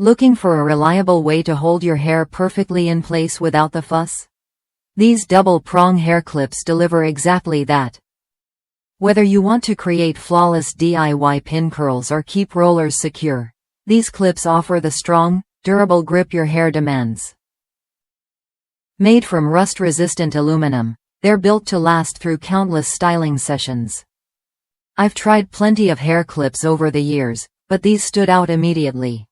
Looking for a reliable way to hold your hair perfectly in place without the fuss? These double-prong hair clips deliver exactly that. Whether you want to create flawless DIY pin curls or keep rollers secure, these clips offer the strong, durable grip your hair demands. Made from rust-resistant aluminum, they're built to last through countless styling sessions. I've tried plenty of hair clips over the years, but these stood out immediately.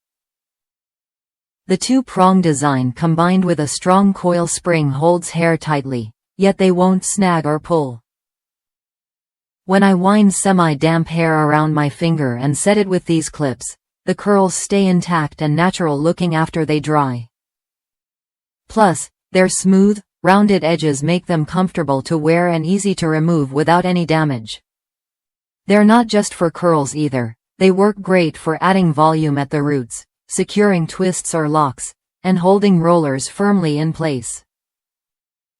The two-prong design combined with a strong coil spring holds hair tightly, yet they won't snag or pull. When I wind semi-damp hair around my finger and set it with these clips, the curls stay intact and natural looking after they dry. Plus, their smooth, rounded edges make them comfortable to wear and easy to remove without any damage. They're not just for curls either, they work great for adding volume at the roots, securing twists or locks, and holding rollers firmly in place.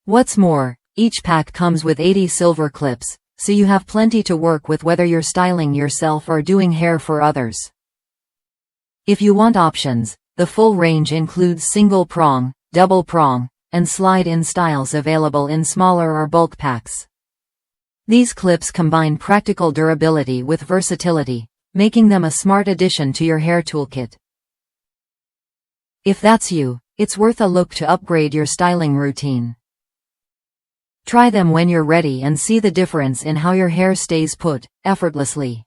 What's more, each pack comes with 80 silver clips, so you have plenty to work with whether you're styling yourself or doing hair for others. If you want options, the full range includes single prong, double prong, and slide-in styles available in smaller or bulk packs. These clips combine practical durability with versatility, making them a smart addition to your hair toolkit. If that's you, it's worth a look to upgrade your styling routine. Try them when you're ready and see the difference in how your hair stays put effortlessly.